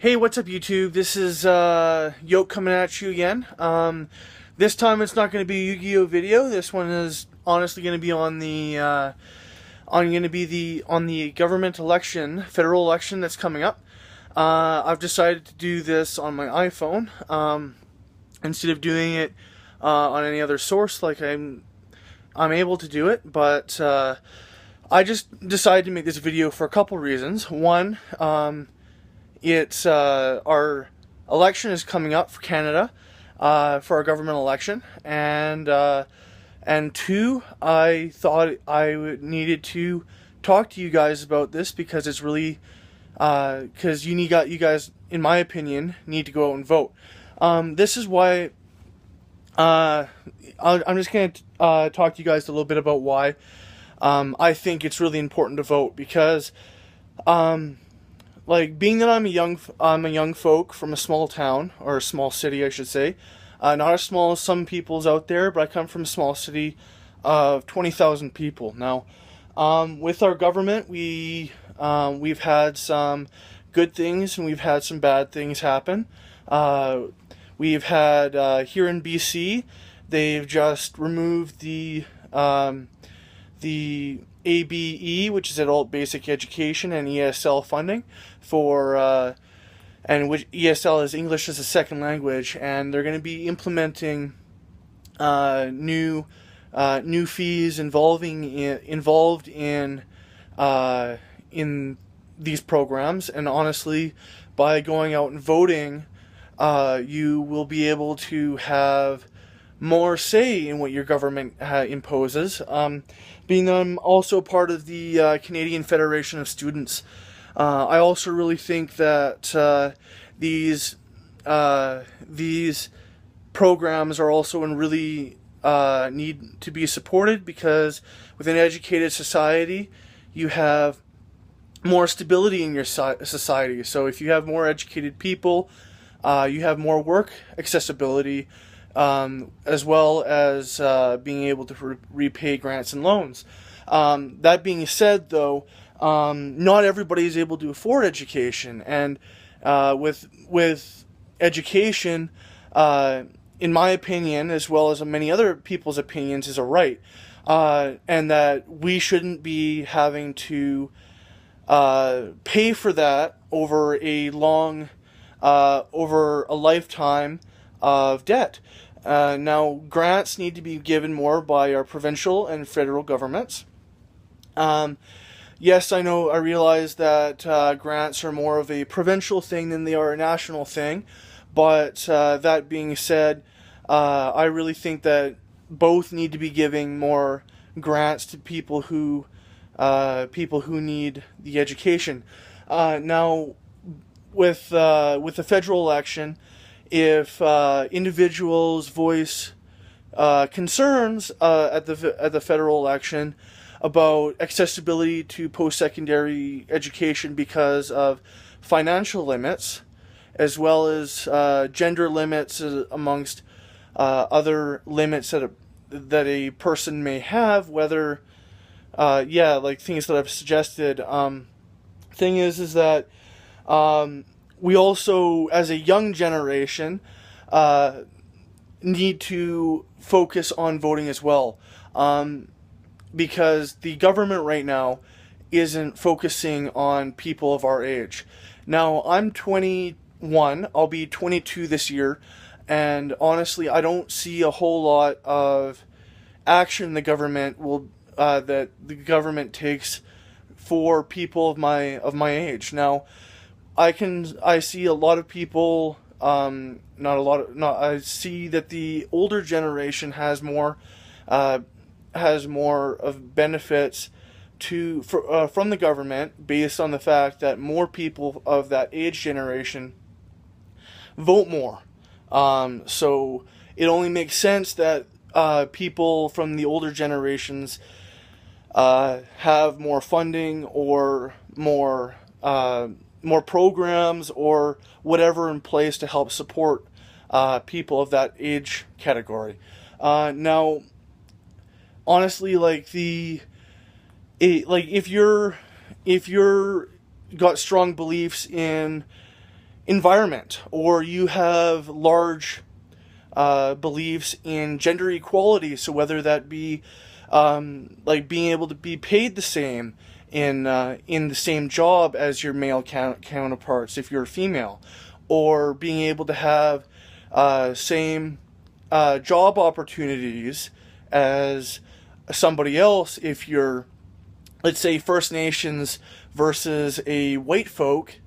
Hey, what's up, YouTube? This is Yoke coming at you again. This time it's not going to be a Yu-Gi-Oh video. This one is honestly going to be on the government election, federal election that's coming up. I've decided to do this on my iPhone instead of doing it on any other source like I'm able to do it. But I just decided to make this video for a couple reasons. One, it's our election is coming up for Canada, for our government election, and two, I thought I needed to talk to you guys about this because it's really because you guys, in my opinion, need to go out and vote. This is why I'm just going to talk to you guys a little bit about why I think it's really important to vote, because like, being that I'm a young folk from a small town, or a small city, I should say. Not as small as some people's out there, but I come from a small city of 20,000 people. Now, with our government, we've had some good things and we've had some bad things happen. We've had, here in BC, they've just removed the ABE, which is Adult Basic Education, and ESL funding for, and which ESL is English as a Second Language, and they're going to be implementing new fees involved in these programs. And honestly, by going out and voting, you will be able to have more say in what your government imposes. Being that I'm also part of the Canadian Federation of Students, I also really think that these programs are also really need to be supported, because with an educated society, you have more stability in your society. So if you have more educated people, you have more work accessibility, as well as being able to repay grants and loans. That being said, though, not everybody is able to afford education, and with education, in my opinion, as well as many other people's opinions, is a right, and that we shouldn't be having to pay for that over a lifetime of debt. Now, grants need to be given more by our provincial and federal governments. Yes, I realize that grants are more of a provincial thing than they are a national thing, but that being said, I really think that both need to be giving more grants to people who need the education. Now, with the federal election, if individuals voice concerns at the federal election about accessibility to post-secondary education because of financial limits, as well as gender limits, amongst other limits that a person may have, whether like things that I've suggested. Thing is that we also, as a young generation, need to focus on voting as well, because the government right now isn't focusing on people of our age. Now, I'm 21, I'll be 22 this year, and honestly, I don't see a whole lot of action the government takes for people of my age. Now, I see a lot of people, I see that the older generation has more of benefits from the government, based on the fact that more people of that age generation vote more. So it only makes sense that people from the older generations have more funding, or more programs, or whatever in place to help support people of that age category. Now, honestly, if you're got strong beliefs in environment, or you have large beliefs in gender equality. So whether that be like being able to be paid the same in the same job as your male counterparts if you're female, or being able to have same job opportunities as somebody else if you're, let's say, First Nations versus a white folk.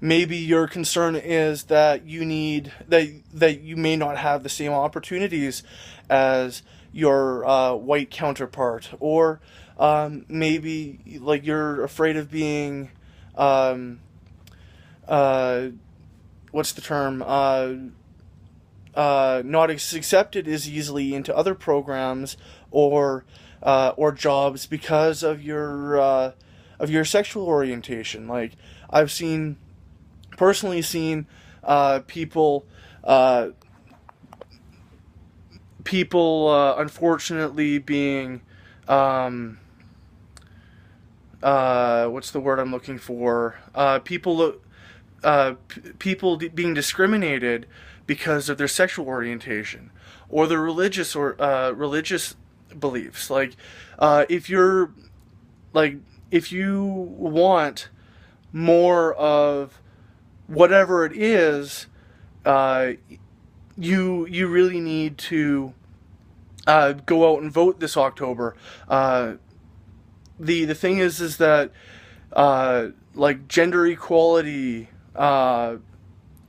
Maybe your concern is that you need that you may not have the same opportunities as your white counterpart, or maybe like you're afraid of being what's the term, not accepted as easily into other programs or jobs because of your sexual orientation. Like I've personally seen people unfortunately being what's the word I'm looking for? People being discriminated because of their sexual orientation or their religious religious beliefs. Like if you want more of whatever it is, you really need to go out and vote this October. The thing is that like gender equality, and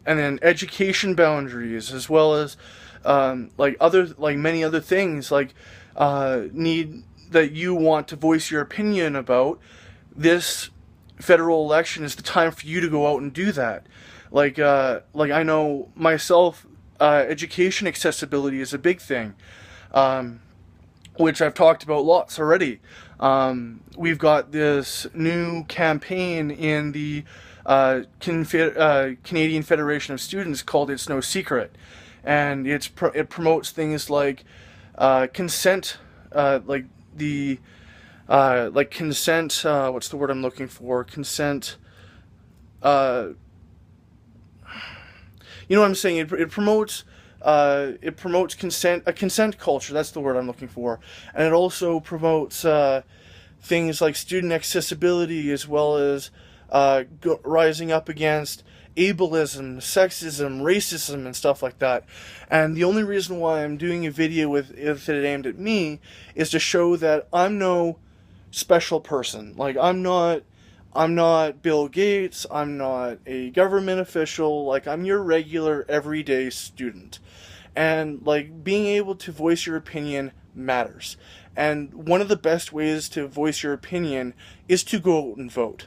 then education boundaries, as well as like many other things, like need that you want to voice your opinion about. This federal election is the time for you to go out and do that. Like I know myself, education accessibility is a big thing, which I've talked about lots already. We've got this new campaign in the Canadian Federation of Students called It's No Secret, and it promotes things like consent, like consent. What's the word I'm looking for? Consent. You know what I'm saying? It promotes consent, a consent culture. That's the word I'm looking for, and it also promotes things like student accessibility, as well as rising up against ableism, sexism, racism, and stuff like that. And the only reason why I'm doing a video with it aimed at me is to show that I'm no special person. Like I'm not Bill Gates, I'm not a government official, like I'm your regular everyday student. And like being able to voice your opinion matters. And one of the best ways to voice your opinion is to go out and vote.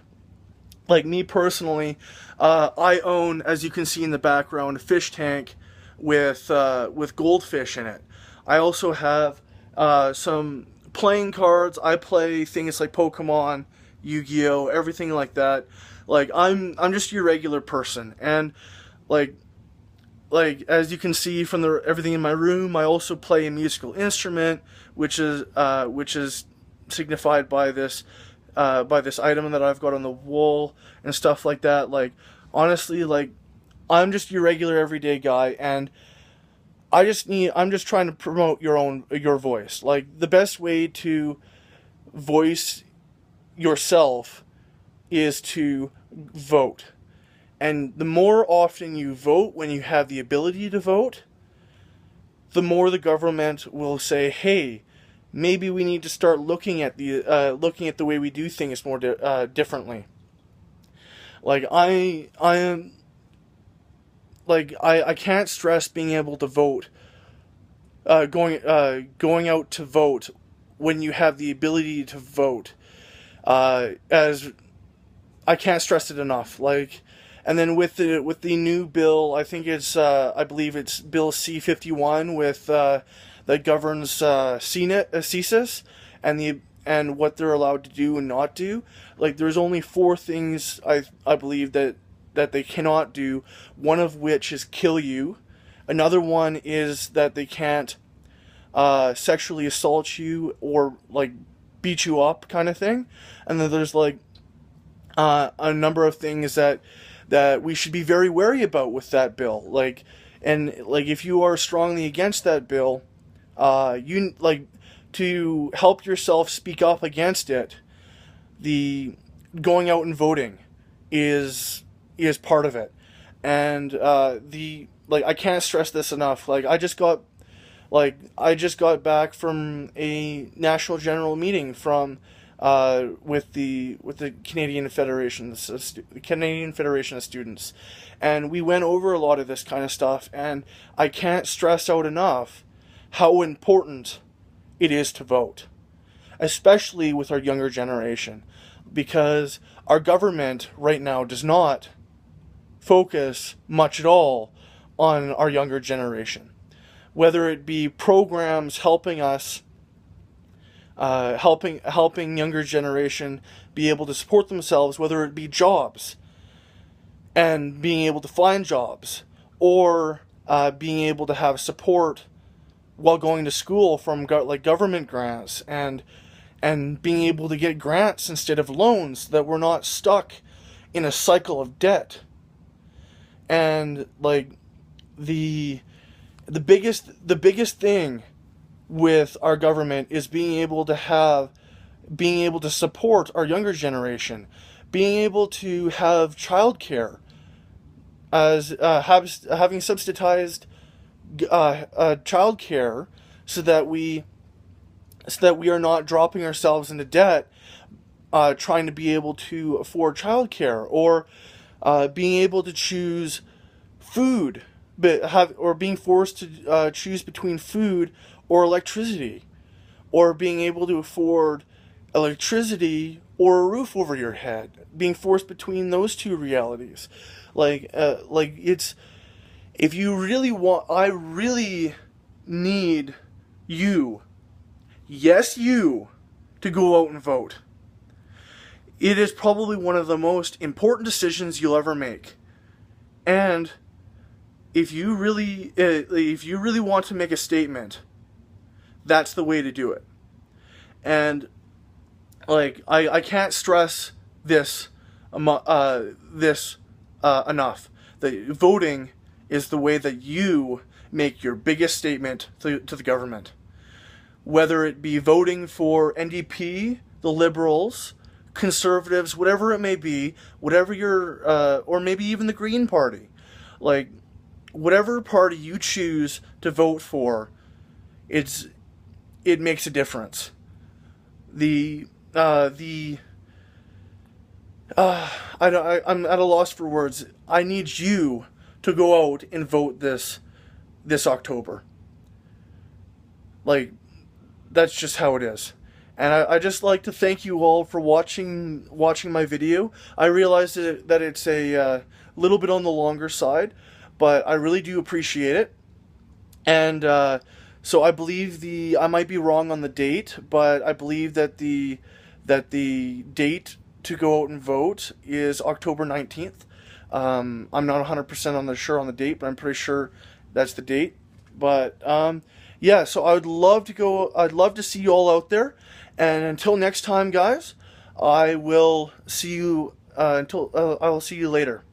Like me personally, I own, as you can see in the background, a fish tank with goldfish in it. I also have some playing cards. I play things like Pokemon, Yu-Gi-Oh, everything like that. Like I'm just your regular person, and like as you can see from everything in my room, I also play a musical instrument, which is signified by this item that I've got on the wall and stuff like that. Like honestly, like I'm just your regular everyday guy, and I'm just trying to promote your voice. Like the best way to voice yourself is to vote. And the more often you vote when you have the ability to vote, the more the government will say, hey, maybe we need to start looking at the way we do things more differently. Like I can't stress being able to vote, going out to vote when you have the ability to vote. As I can't stress it enough. Like, and then with the new bill, I think I believe it's Bill C-51 that governs CSIS and what they're allowed to do and not do. Like, there's only 4 things I believe that they cannot do. One of which is kill you. Another one is that they can't sexually assault you or like beat you up, kind of thing. And then there's like a number of things that that we should be very wary about with that bill. Like if you are strongly against that bill, you like to help yourself speak up against it. The going out and voting is part of it, and the like I can't stress this enough. I just got back from a national general meeting from with the Canadian Federation of Students, and we went over a lot of this kind of stuff. And I can't stress out enough how important it is to vote, especially with our younger generation, because our government right now does not focus much at all on our younger generation. Whether it be programs helping us, helping younger generation be able to support themselves, whether it be jobs and being able to find jobs, or being able to have support while going to school from government grants, and being able to get grants instead of loans, so that we're not stuck in a cycle of debt. And like the biggest thing with our government is being able to support our younger generation, being able to have childcare, as having subsidized childcare, so that we are not dropping ourselves into debt trying to be able to afford childcare, or being able to choose food, or being forced to choose between food or electricity, or being able to afford electricity or a roof over your head, being forced between those two realities. It's, if you really want, I really need you, yes, you, to go out and vote. It is probably one of the most important decisions you'll ever make. And if you really want to make a statement, that's the way to do it. And I can't stress this enough. That voting is the way that you make your biggest statement to the government. Whether it be voting for NDP, the Liberals, Conservatives, whatever it may be, whatever your or maybe even the Green Party, whatever party you choose to vote for, it makes a difference. I'm at a loss for words. I need you to go out and vote this October. That's just how it is. And I just like to thank you all for watching my video. I realize that it's a little bit on the longer side, but I really do appreciate it. And so I believe I might be wrong on the date, but I believe that the date to go out and vote is October 19th. I'm not 100% sure on the date, but I'm pretty sure that's the date. But yeah, so I'd love to see you all out there. And until next time, guys, I will see you later.